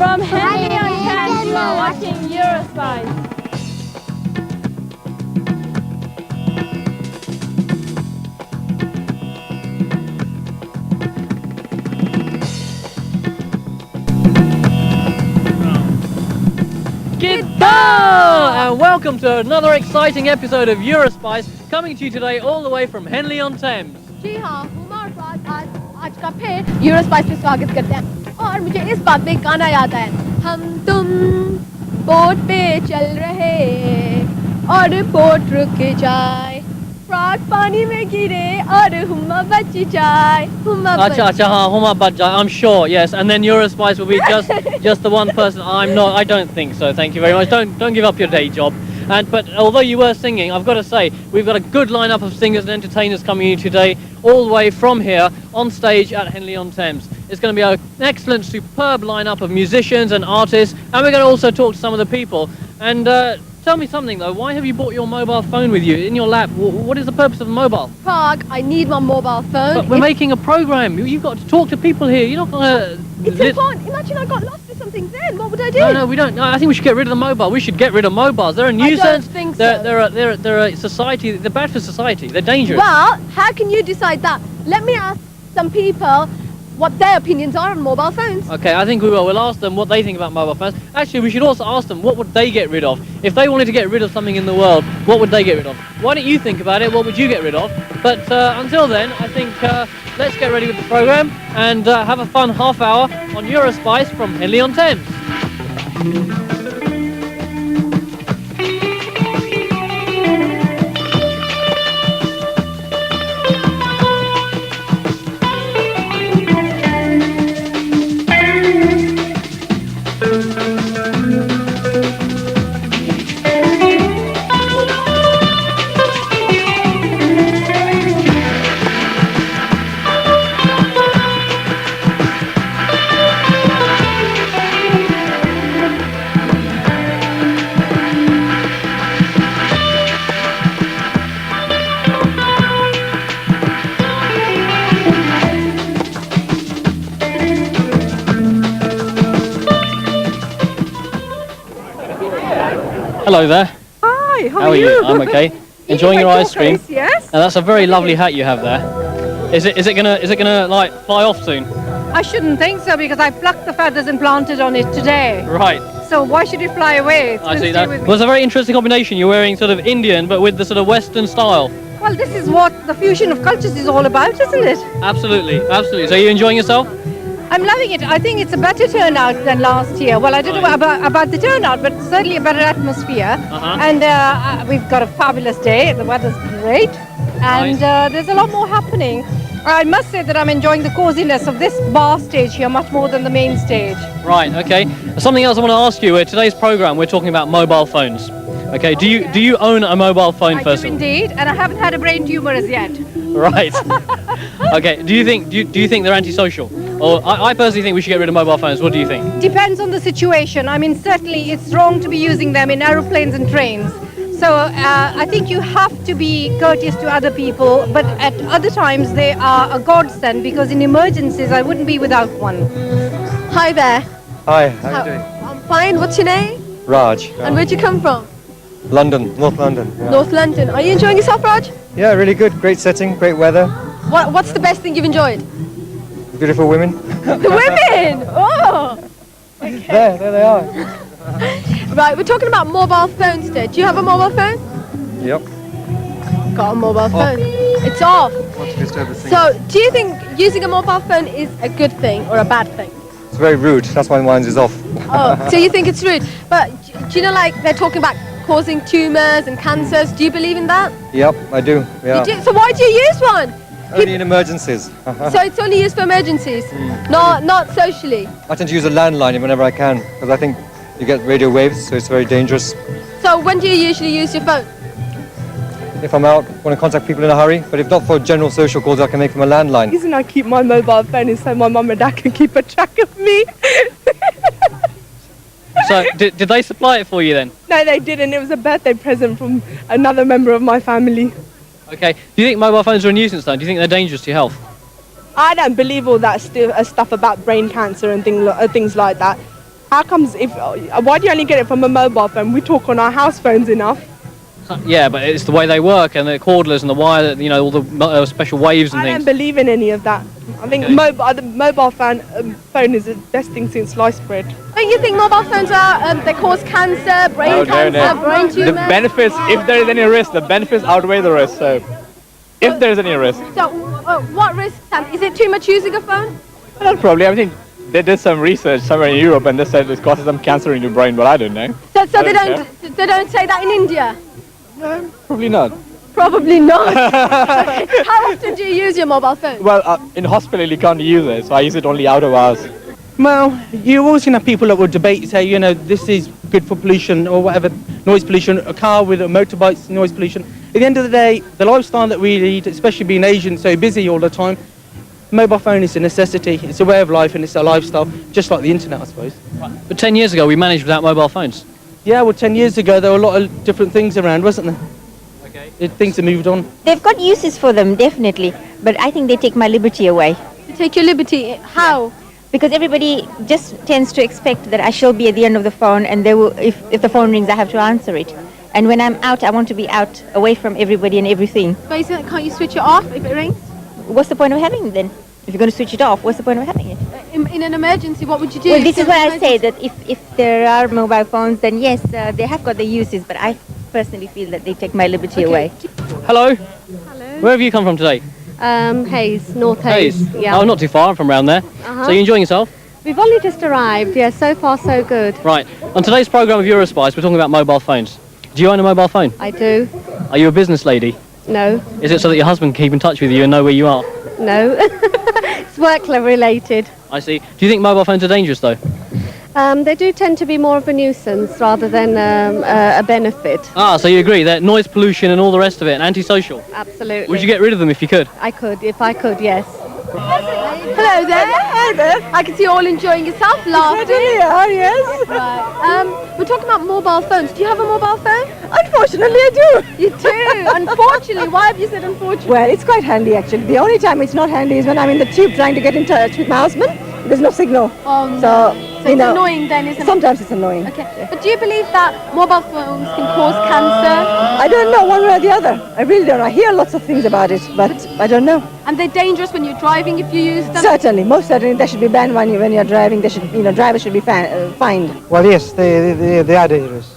From Henley-on-Thames, you are watching Eurospice. G'day! And welcome to another exciting episode of Eurospice, coming to you today all the way from Henley-on-Thames. जी हाँ, हमारे पास आज का फिर यूरोस्पाइस में स्वागत करते हैं और मुझे इस बात में गाना याद है हम तुम बोट पे चल रहे और बोट रुक जाए फ्रॉग पानी में गिरे और हुम्मा बच जाए Huma Bajai, I'm sure, yes. And then Eurospice will be just the one person. I don't think so. Thank you very much. Don't give up your day job. But although you were singing, I've got to say, we've got a good lineup of singers and entertainers coming in today, all the way from here, on stage at Henley-on-Thames. It's going to be an excellent, superb lineup of musicians and artists, and we're going to also talk to some of the people. And tell me something though, why have you brought your mobile phone with you in your lap? What is the purpose of the mobile? Prog, I need my mobile phone. But we're making a program. You've got to talk to people here. You're not going to... It's important. Imagine I got lost or something then. What would I do? No, we don't. No, I think we should get rid of the mobile. We should get rid of mobiles. They're a nuisance. I don't think so. They're a society. They're bad for society. They're dangerous. Well, how can you decide that? Let me ask some people what their opinions are on mobile phones. Okay, I think we will. We'll ask them what they think about mobile phones. Actually, we should also ask them what would they get rid of. If they wanted to get rid of something in the world, what would they get rid of? Why don't you think about it? What would you get rid of? But until then, I think let's get ready with the program and have a fun half hour on Eurospice from Henley-on-Thames. Hello there. Hi, How are you? I'm okay. Enjoying your ice cream. Yes. Now that's a very lovely hat you have there. Is it gonna like fly off soon? I shouldn't think so because I plucked the feathers and planted on it today. Right. So why should it fly away? It's I gonna see stay that. with me. Well, it's a very interesting combination. You're wearing sort of Indian, but with the sort of Western style. Well, this is what the fusion of cultures is all about, isn't it? Absolutely, absolutely. So are you enjoying yourself? I'm loving it. I think it's a better turnout than last year. Well, I don't know about the turnout, but certainly a better atmosphere. And we've got a fabulous day. The weather's great. And there's a lot more happening. I must say that I'm enjoying the coziness of this bar stage here much more than the main stage. Right, okay. Something else I want to ask you. Today's program, we're talking about mobile phones. Okay, do you own a mobile phone I first do of all? indeed, and I haven't had a brain tumor as yet. Right. Okay, do you think they're antisocial? Or I personally think we should get rid of mobile phones. What do you think? Depends on the situation. I mean, certainly it's wrong to be using them in aeroplanes and trains. So I think you have to be courteous to other people, but at other times they are a godsend because in emergencies I wouldn't be without one. Hi there. Hi, how are you doing? I'm fine. What's your name? Raj. And where'd you come from? London, North London. Yeah. North London. Are you enjoying yourself, Raj? Yeah, really good. Great setting, great weather. What's the best thing you've enjoyed? Beautiful women. The women! Oh! Okay. There they are. Right, we're talking about mobile phones today. Do you have a mobile phone? Yep. Got a mobile phone. It's off. What's Mr. So, do you think using a mobile phone is a good thing or a bad thing? It's very rude. That's why mine is off. Oh, so you think it's rude. But do you know, like, they're talking about causing tumours and cancers. Do you believe in that? Yep, I do. Yeah. You do? So why do you use one? Only in emergencies. So it's only used for emergencies, not socially. I tend to use a landline whenever I can because I think you get radio waves, so it's very dangerous. So when do you usually use your phone? If I'm out, want to contact people in a hurry, but if not for general social calls, I can make from a landline. The reason I keep my mobile phone is so my mum and dad can keep a track of me. So did they supply it for you then? No, they didn't. It was a birthday present from another member of my family. Okay. Do you think mobile phones are a nuisance though? Do you think they're dangerous to your health? I don't believe all that stuff about brain cancer and things like that. How comes why do you only get it from a mobile phone? We talk on our house phones enough. Yeah, but it's the way they work and the cordless and the wire, you know, all the special waves and I things. don't believe in any of that. I think the mobile phone is the best thing since sliced bread. Don't you think mobile phones are, they cause cancer, brain cancer, brain tumor? The benefits, if there is any risk, the benefits outweigh the risk. So, if there is any risk. So, what risks? Is it too much using a phone? Well, probably. I think they did some research somewhere in Europe and they said it causes some cancer in your brain, but I don't know. So they don't say that in India? No, probably not. Probably not. How often do you use your mobile phone? Well, in hospital you can't use it, so I use it only out of hours. Well, you're always going to have people that will debate, say, you know, this is good for pollution or whatever, noise pollution, a car with a motorbike's noise pollution. At the end of the day, the lifestyle that we lead, especially being Asian, so busy all the time, mobile phone is a necessity, it's a way of life and it's a lifestyle, just like the internet, I suppose. But 10 years ago we managed without mobile phones. Yeah, well, 10 years ago there were a lot of different things around, wasn't there? Okay. Things have moved on. They've got uses for them, definitely, but I think they take my liberty away. You take your liberty? How? Because everybody just tends to expect that I shall be at the end of the phone and they will, if the phone rings, I have to answer it. And when I'm out, I want to be out, away from everybody and everything. Basically, can't you switch it off if it rings? What's the point of having it then? If you're going to switch it off, what's the point of having it? In an emergency, what would you do? Well, this is what I say, that if there are mobile phones, then yes, they have got their uses, but I personally feel that they take my liberty away. Hello? Hello. Where have you come from today? Hayes, North Hayes. Yeah. Oh, not too far, I'm from around there. So you enjoying yourself? We've only just arrived. Yeah, so far so good. Right. On today's programme of Eurospice, we're talking about mobile phones. Do you own a mobile phone? I do. Are you a business lady? No. Is it so that your husband can keep in touch with you and know where you are? No. It's work related. I see. Do you think mobile phones are dangerous though? They do tend to be more of a nuisance rather than a benefit. Ah, so you agree that noise pollution and all the rest of it, and antisocial? Absolutely. Would you get rid of them if you could? I could, if I could, yes. Hello there. Hi there. I can see you all enjoying yourself, laughing. Certainly are, yes. Right. We're talking about mobile phones. Do you have a mobile phone? Unfortunately, I do. You do. Unfortunately. Why have you said unfortunately? Well, it's quite handy actually. The only time it's not handy is when I'm in the tube trying to get in touch with my husband. There's no signal. Oh, no. So it's annoying then, isn't it? Sometimes it's annoying. Okay. But do you believe that mobile phones can cause cancer? I don't know one way or the other. I really don't. I hear lots of things about it, but I don't know. And they're dangerous when you're driving if you use them? Certainly, most certainly, they should be banned when you're driving. They should, drivers should be fined. Well, yes, they are dangerous.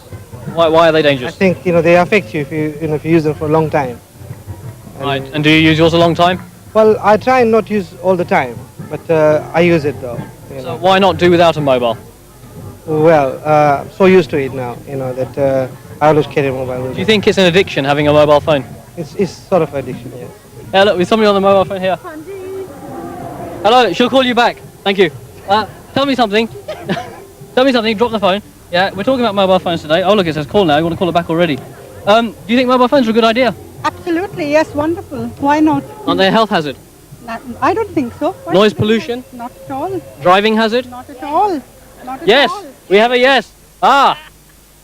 Why are they dangerous? I think they affect you if you use them for a long time. Right. And do you use yours a long time? Well, I try not to use all the time, but I use it though. So why not do without a mobile? Well, so used to it now, that I always carry a mobile. Do you think it's an addiction having a mobile phone? It's sort of addiction, yes. Yeah, look, there's somebody on the mobile phone here. Hello, she'll call you back. Thank you. Tell me something. Tell me something, drop the phone. Yeah, we're talking about mobile phones today. Oh look, it says call now, you want to call it back already. Do you think mobile phones are a good idea? Absolutely, yes, wonderful. Why not? Aren't they a health hazard? I don't think so. Noise pollution? Not at all. Driving hazard? Not at all. Not at Yes, all. we have a yes. The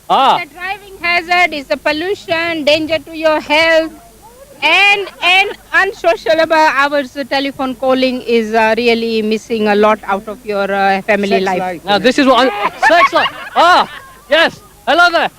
driving hazard is the pollution, danger to your health, and unsociable hours. Telephone calling is really missing a lot out of your family life. Now this is what sex life. Yes. Hello there.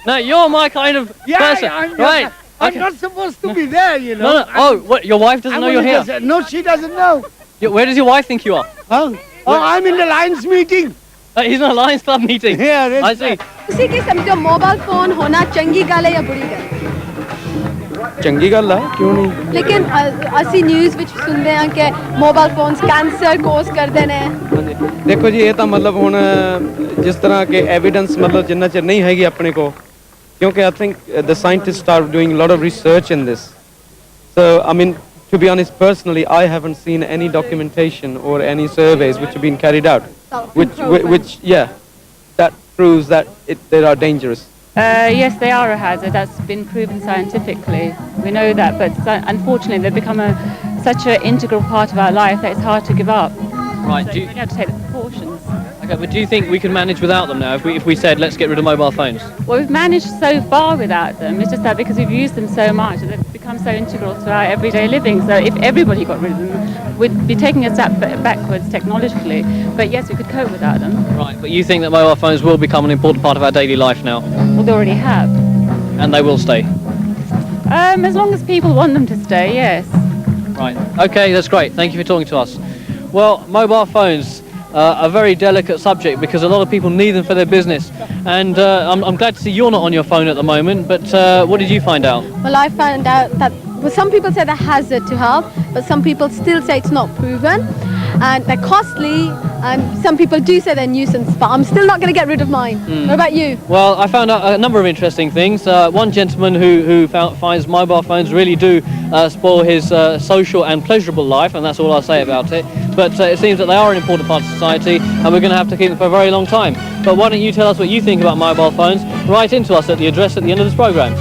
Now you're my kind of person, right? I'm not supposed to be there, No. Oh, what? Your wife doesn't know you're here? No, she doesn't know. Where does your wife think you are? Oh, I'm in the Lions meeting. He's in a Lions Club meeting. Yeah, I see. उसी के समझो mobile phone होना चंगी गल है या बुरी गल? चंगी गल है, क्यों नहीं? लेकिन ਅਸੀਂ ਨਿਊਜ਼ ਵਿੱਚ ਸੁਣਦੇ ਹਾਂ ਕਿ ਮੋਬਾਈਲ ਫੋਨਸ ਕੈਂਸਰ ਕੋਜ਼ ਕਰਦੇ ਨੇ। ਦੇਖੋ ਜੀ ਇਹ ਤਾਂ ਮਤਲਬ ਹੁਣ ਜਿਸ ਤਰ੍ਹਾਂ ਕਿ ਐਵੀਡੈਂਸ ਮਤਲਬ ਜਿੰਨਾ ਚਿਰ ਨਹੀਂ ਹੈਗੀ ਆਪਣੇ ਕੋ ਕਿਉਂਕਿ I think the scientists are doing a lot of research in this. So I mean, to be honest, personally, I haven't seen any documentation or any surveys which have been carried out, which that proves that they are dangerous. Yes, they are a hazard. That's been proven scientifically. We know that, but unfortunately, they've become such an integral part of our life that it's hard to give up. Right. So we have to take the precautions. Okay, but do you think we can manage without them now? If we said let's get rid of mobile phones? Well, we've managed so far without them. It's just that because we've used them so much, they've become become so integral to our everyday living. So if everybody got rid of them, we'd be taking a step backwards technologically. But yes, we could cope without them. Right, but you think that mobile phones will become an important part of our daily life now? Well, they already have. And they will stay? As long as people want them to stay, yes. Right, okay, that's great. Thank you for talking to us. Well, mobile phones, a very delicate subject because a lot of people need them for their business. And I'm glad to see you're not on your phone at the moment, but what did you find out? Well, I found out that some people say they're hazard to health, but some people still say it's not proven. And they're costly, and some people do say they're nuisance, but I'm still not going to get rid of mine. What about you? Well, I found out a number of interesting things. One gentleman who finds mobile phones really do spoil his social and pleasurable life, and that's all I'll say about it. But it seems that they are an important part of society, and we're going to have to keep them for a very long time. But why don't you tell us what you think about mobile phones? Write into us at the address at the end of this programme.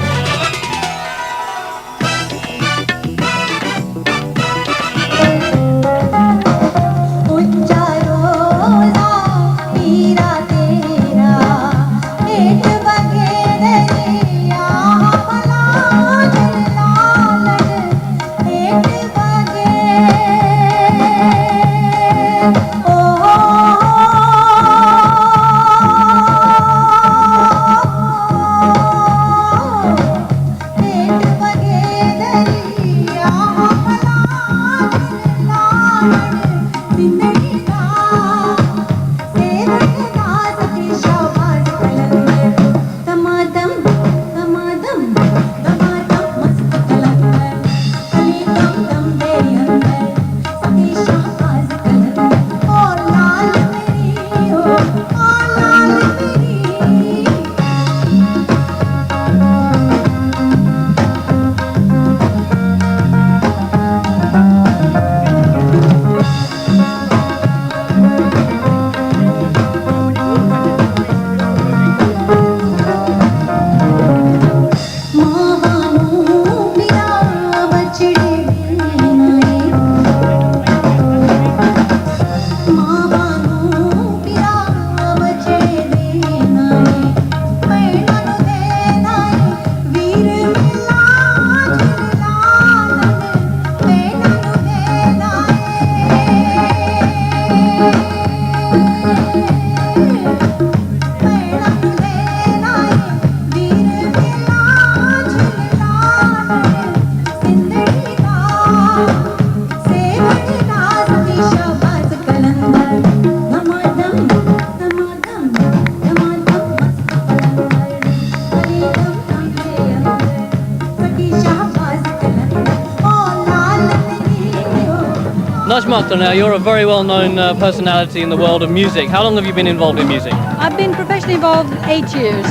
Now, you're a very well-known personality in the world of music. How long have you been involved in music? I've been professionally involved 8 years.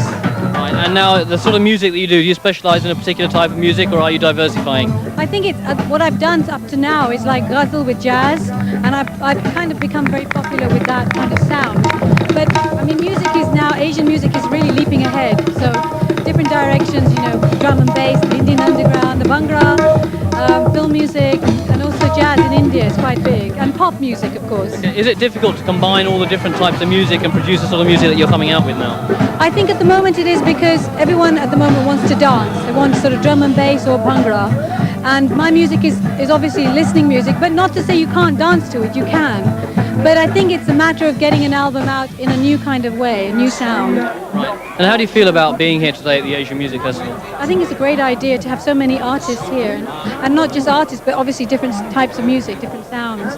Right, and now the sort of music that you do you specialise in a particular type of music, or are you diversifying? I think it's what I've done up to now is like ghazal with jazz, and I've kind of become very popular with that kind of sound. But I mean, music is now, Asian music is really leaping ahead. So different directions, you know, drum and bass, the Indian underground, the Bhangra, film music, and also jazz in India is quite big, and pop music, of course. Okay. Is it difficult to combine all the different types of music and produce the sort of music that you're coming out with now? I think at the moment it is, because everyone at the moment wants to dance. They want sort of drum and bass or Bhangra. And my music is obviously listening music, but not to say you can't dance to it, you can. But I think it's a matter of getting an album out in a new kind of way, a new sound. Right. And how do you feel about being here today at the Asian Music Festival? I think it's a great idea to have so many artists here, and not just artists, but obviously different types of music, different sounds.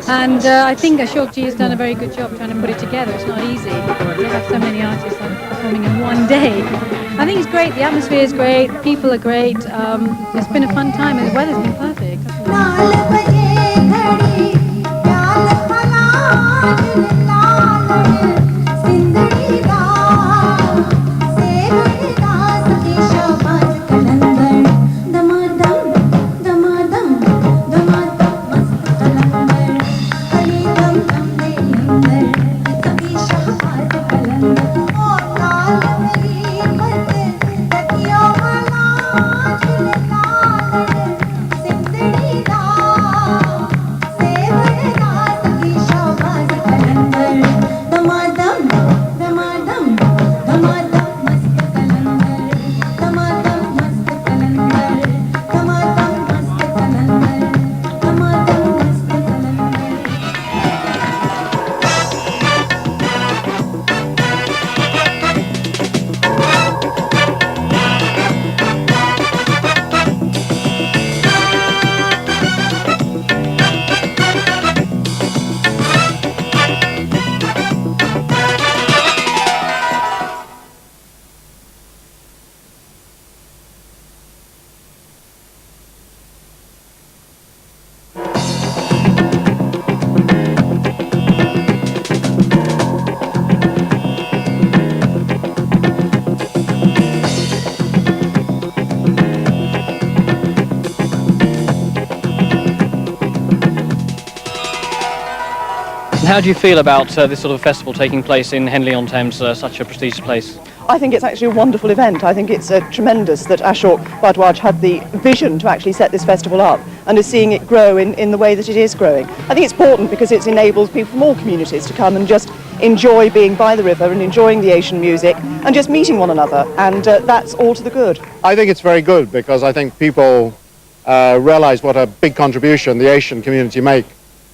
And I think Ashokji has done a very good job trying to put it together. It's not easy to have so many artists performing in one day. I think it's great. The atmosphere is great. People are great. It's been a fun time, and the weather's been perfect. how do you feel about this sort of festival taking place in Henley-on-Thames, such a prestigious place? I think it's actually a wonderful event. I think it's tremendous that Ashok Bhardwaj had the vision to actually set this festival up and is seeing it grow in the way that it is growing. I think it's important because it enables people from all communities to come and just enjoy being by the river and enjoying the Asian music and just meeting one another, and that's all to the good. I think it's very good because I think people realise what a big contribution the Asian community make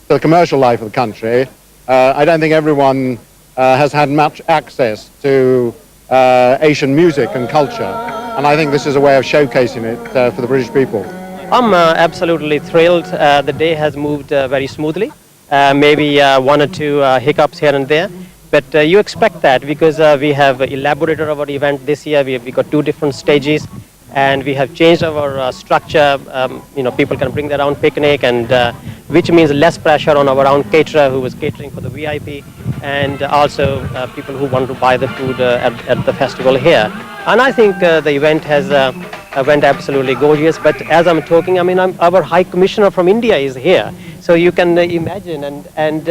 to the commercial life of the country. I don't think everyone has had much access to Asian music and culture, and I think this is a way of showcasing it for the British people. I'm absolutely thrilled. The day has moved very smoothly. Maybe one or two hiccups here and there, but you expect that because we have elaborated our event this year. We got 2 different stages, and we have changed our structure. People can bring their own picnic, and which means less pressure on our own caterer who was catering for the VIP, and also people who want to buy the food at the festival here. And I think the event has went absolutely gorgeous. But as I'm talking, I mean, our High Commissioner from India is here, so you can imagine. And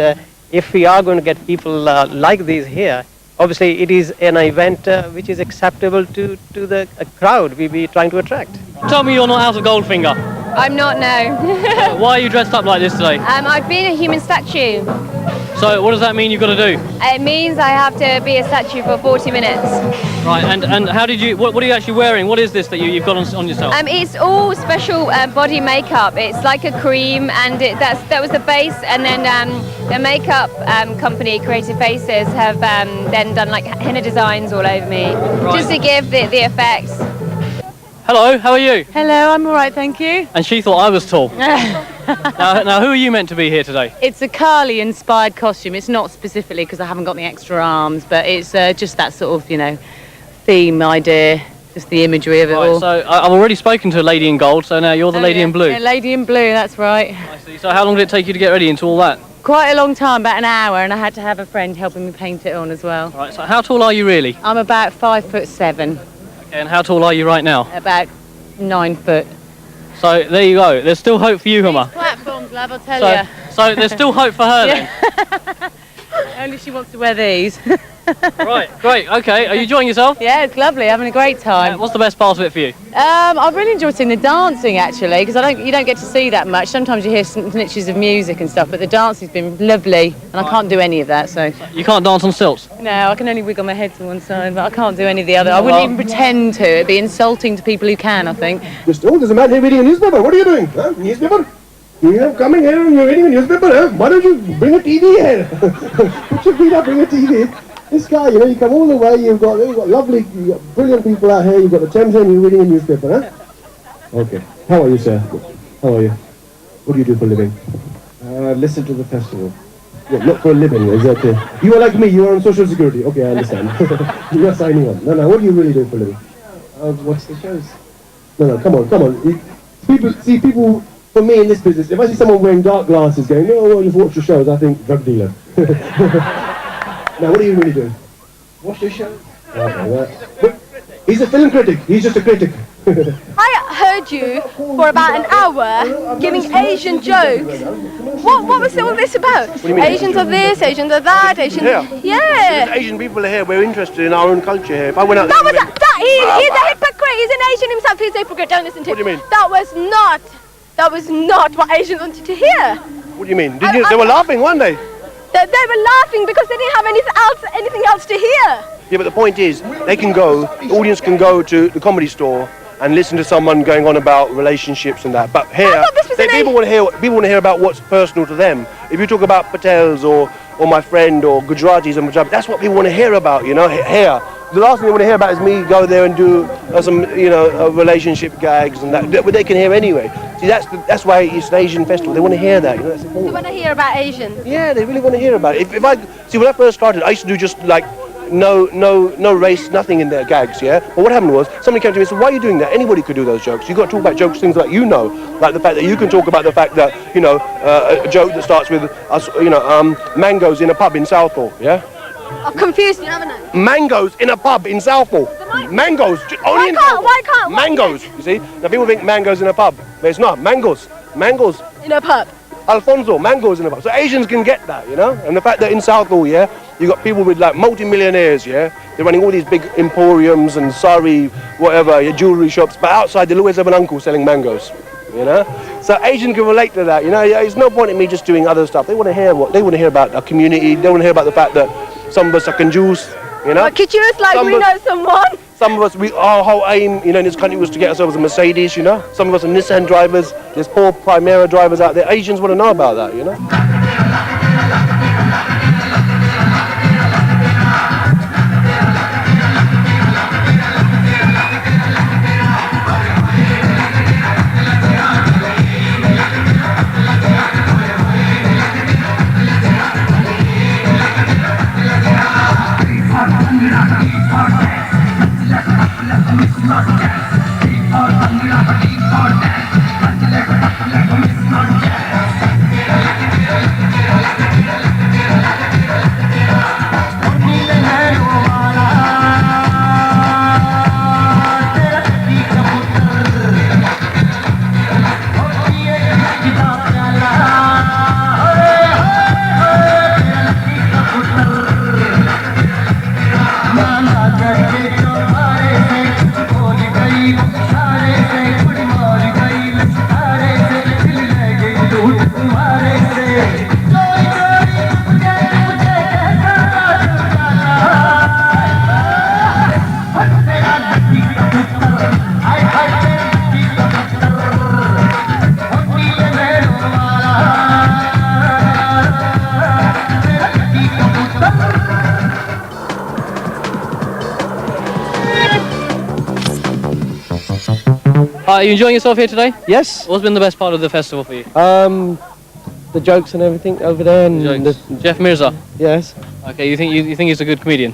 if we are going to get people like these here, obviously it is an event which is acceptable to the crowd we be trying to attract. Tell me you're not out of Goldfinger. I'm not, no. Why are you dressed up like this today? I've been a human statue. So what does that mean you've got to do? It means I have to be a statue for 40 minutes. Right, and how did you, what are you actually wearing? What is this that you've got on yourself? It's all special body makeup. It's like a cream, and that was the base, and then the makeup company, Creative Faces, have then done like henna designs all over me, just to give the effects. Hello, how are you? Hello, I'm all right, thank you. And she thought I was tall. now, who are you meant to be here today? It's a Kali-inspired costume. It's not specifically because I haven't got the extra arms, but it's just that sort of, theme idea, just the imagery of it all. So I've already spoken to a lady in gold, so now you're the lady in blue. Yeah, lady in blue, that's right. I see. So how long did it take you to get ready into all that? Quite a long time, about an hour, and I had to have a friend helping me paint it on as well. Right, so how tall are you really? I'm about 5'7". Okay, and how tall are you right now? About 9 foot. So there you go. There's still hope for you, Huma. Platforms, love, I'll tell you. So there's still hope for her then? Only she wants to wear these. Right, great, okay. Are you enjoying yourself? Yeah, it's lovely, having a great time. What's the best part of it for you? I've really enjoyed seeing the dancing actually, because you don't get to see that much. Sometimes you hear snitches of music and stuff, but the dancing's been lovely, and I can't do any of that, so. You can't dance on stilts? No, I can only wiggle my head to one side, but I can't do any of the other. I wouldn't even pretend to. It'd be insulting to people who can, I think. Oh, there's a man here reading a newspaper. What are you doing? Huh? Newspaper? You're coming here and you're reading a newspaper, huh? Why don't you bring a TV here? Put your feet up, bring a TV. This guy, you come all the way, you've got lovely, brilliant people out here, you've got the Thames and you're reading a newspaper, huh? Okay. How are you, sir? How are you? What do you do for a living? Listen to the festival. Yeah, not for a living, is that you are like me, you are on Social Security. Okay, I understand. You are signing on. No, what do you really do for a living? Watch the shows. No, come on. People, for me in this business, if I see someone wearing dark glasses going, no, I'll just watch the shows, I think drug dealer. Now, what do you really do? Watch the show? Okay, he's a film critic. He's just a critic. I heard you for about an hour giving Asian jokes. What was all this about? What do you mean? Asians of this, Asians of that, Asians. Yeah. Because Asian people are here. We're interested in our own culture here. If I went out, He's a hypocrite. He's an Asian himself. He's a hypocrite. Don't listen to him. What do you mean? That was not what Asians wanted to hear. What do you mean? They were laughing one day. They were laughing because they didn't have anything else to hear. Yeah, but the point is, the audience can go to the Comedy Store and listen to someone going on about relationships and that. But here, people want to hear about what's personal to them. If you talk about Patels or my friend or Gujaratis and Punjabi, that's what people want to hear about. Here, the last thing they want to hear about is me go there and do some relationship gags and that. But they can hear anyway. See, that's why it's an Asian festival. They want to hear that. That's They want to hear about Asians. Yeah, they really want to hear about it. When I first started, I used to do just like no race, nothing in their gags, yeah? But what happened was, somebody came to me and said, why are you doing that? Anybody could do those jokes. You've got to talk about jokes, things like like the fact that you can talk about the fact that, a joke that starts with us, mangoes in a pub in Southall, yeah? I've confused you, haven't I? Mangoes in a pub in Southall. Mangoes, only in Southall. Why can't? Mangoes, you see? Now people think mangoes in a pub, but it's not. Mangoes. In a pub. Alfonso, mangoes in the box. So Asians can get that, you know? And the fact that in Southall, yeah, you got people with like multi-millionaires, yeah? They're running all these big emporiums and sari, whatever, your jewellery shops, but outside they'll always have an uncle selling mangoes, you know? So Asians can relate to that, you know? Yeah, it's no point in me just doing other stuff. They want to hear about our community. They want to hear about the fact that some of us are conjuice, you know? Conjuice like we know someone. Some of us, our whole aim, you know, in this country was to get ourselves a Mercedes, you know? Some of us are Nissan drivers. There's poor Primera drivers out there. Asians want to know about that, you know? Are you enjoying yourself here today? Yes. What's been the best part of the festival for you? The jokes and everything over there. And Jeff Mirza? Yes. Okay, you think he's a good comedian?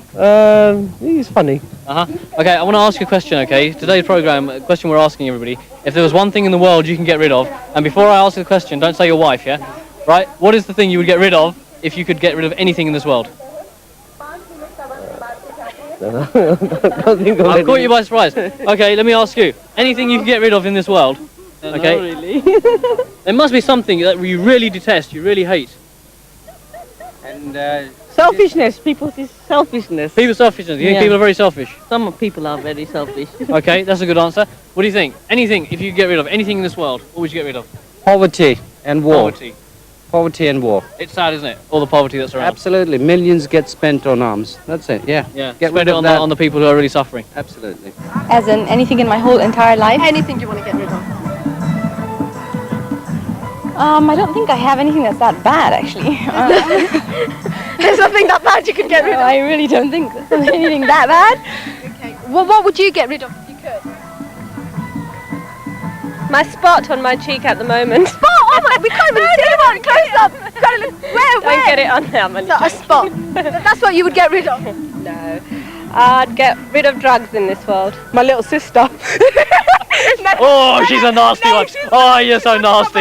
He's funny. Okay, I want to ask you a question, okay? Today's programme, a question we're asking everybody. If there was one thing in the world you can get rid of, and before I ask the question, don't say your wife, yeah? Right? What is the thing you would get rid of if you could get rid of anything in this world? I've caught you by surprise. Okay, let me ask you. Anything you can get rid of in this world? Okay. Not really. There must be something that you really detest, you really hate. And selfishness. People's selfishness. People's selfishness. You think people are very selfish? Some people are very selfish. Okay, that's a good answer. What do you think? Anything, if you could get rid of anything in this world, what would you get rid of? Poverty and war. Poverty and war. It's sad, isn't it? All the poverty that's around. Absolutely. Millions get spent on arms. That's it, yeah. Yeah, get rid of it on the people who are really suffering. Absolutely. As in anything in my whole entire life? Anything you want to get rid of? I don't think I have anything that's that bad, actually. There's nothing that bad you can get rid of? I really don't think there's anything that bad. Okay. Well, what would you get rid of if you could? My spot on my cheek at the moment. Spot? Oh my, we can't even see one. Close up. Gotta look. Where? Don't get it on there, man. So a spot. That's what you would get rid of? No. I'd get rid of drugs in this world. My little sister. Oh, she's a nasty one. Oh, you're so nasty.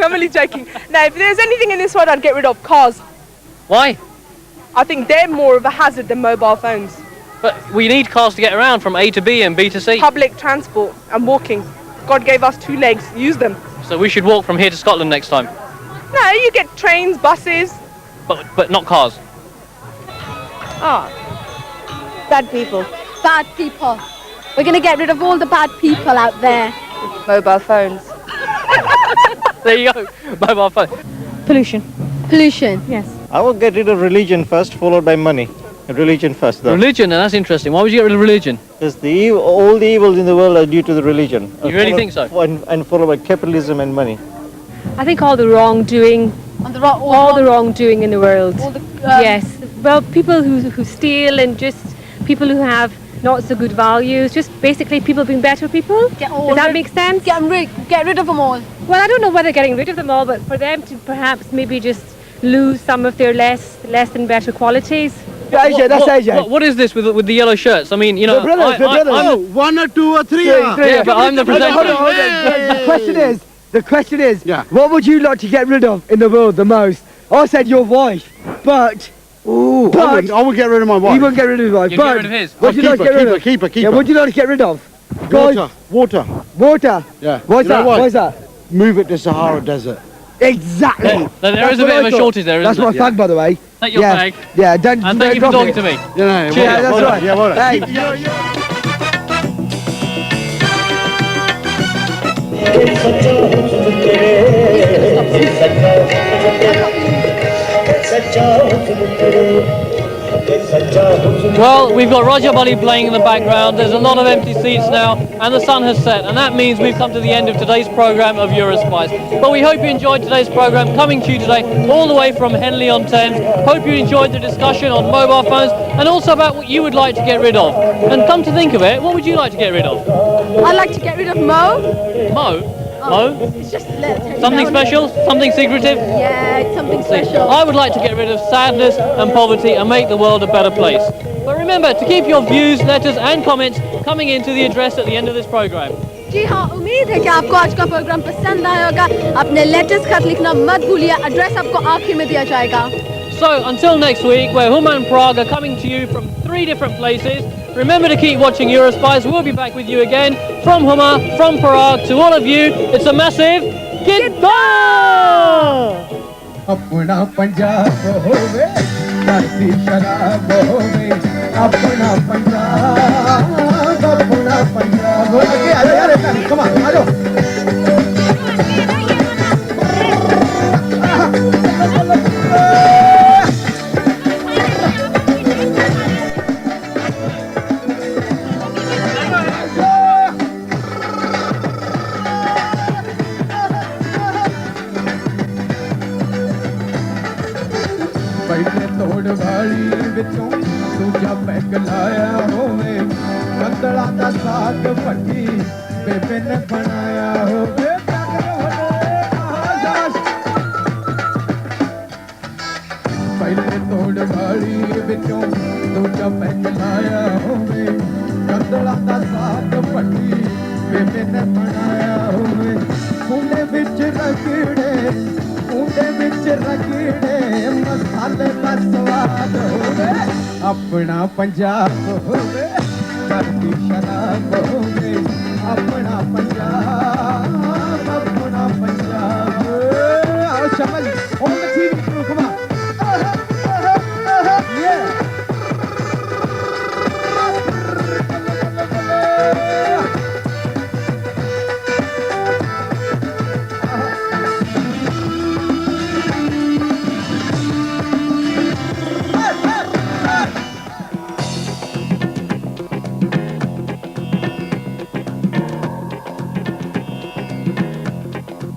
I'm only joking. No, if there's anything in this world I'd get rid of, cars. Why? I think they're more of a hazard than mobile phones. But we need cars to get around from A to B and B to C. Public transport and walking. God gave us 2 legs, use them. So we should walk from here to Scotland next time. No, you get trains, buses. But not cars. Bad people. Bad people. We're going to get rid of all the bad people out there. Mobile phones. There you go. Mobile phone. Pollution. Pollution. Yes. I will get rid of religion first, followed by money. Religion first, though. Religion, that's interesting. Why would you get rid of religion? Because all the evils in the world are due to the religion. You really think so? And followed by capitalism and money. I think all the wrongdoing, all the wrongdoing in the world. Yes. Well, people who steal and just people who have not so good values, just basically people being better people. Does that make sense? Get rid of them all. Well, I don't know whether getting rid of them all, but for them to perhaps maybe just lose some of their less than better qualities. What is this with the yellow shirts? I mean, you know, I'm 1 or 2 or 3. Yeah, but I'm the presenter. Hold on. The question is, what would you like to get rid of in the world the most? I said your wife, but... I would get rid of my wife. You wouldn't get rid of his wife. You'd get rid of his? What would you like to get rid of? Keep her. Yeah, what would you like to get rid of? Water. Water? Yeah. Why's that? Why? Why's that? Move it to Sahara Desert. Exactly. There is a bit of a shortage there, isn't That's my fag, by the way. Take your fag. Yeah, don't. And thank you for drop talking it. to me. Yeah, Yeah, that's right. Yeah, well done. Well, we've got Roger Buddy playing in the background. There's a lot of empty seats now, and the sun has set, and that means we've come to the end of today's program of Eurospice. But we hope you enjoyed today's program, coming to you today all the way from Henley-on-Thames. Hope you enjoyed the discussion on mobile phones and also about what you would like to get rid of. And come to think of it, what would you like to get rid of? I'd like to get rid of Mo. Mo? Oh, it's just Something special? Something secretive? Yeah, it's something special. I would like to get rid of sadness and poverty and make the world a better place. But remember to keep your views, letters and comments coming into the address at the end of this program. जी हाँ, उम्मीद है कि आपको आज का programme पसंद आया होगा. अपने लेटेस्ट खत लिखना मत भूलिए. एड्रेस आपको आखिर में दिया जाएगा. So until next week, where Huma and Prog are coming to you from 3 different places, remember to keep watching Eurospice. We'll be back with you again from Huma, from Prog. To all of you, it's a massive goodbye! अपना पंजाब होवे धरती शराब होवे अपना पंजाब आगे आ जाओ यार come on आ जाओ पहले तोड़ वाली विचों दूजा पैक लाया होवे कंदड़ा दा साग फटी बेबे ने बनाया होवे पहले तोड़ वाली विचों दूजा पैक लाया होवे कंदड़ा दा साग फटी बेबे ने बनाया होवे फूले विच रगड़े फूले विच रगड़े मसाले दा स्वाद होवे अपना पंजाब होवे धरती शराब होवे अपना पंजाब आओ शमल on the TV crew come on yeah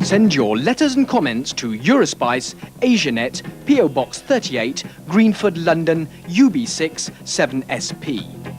Send your letters and comments to Eurospice, Asianet, PO Box 38, Greenford, London, UB6 7SP.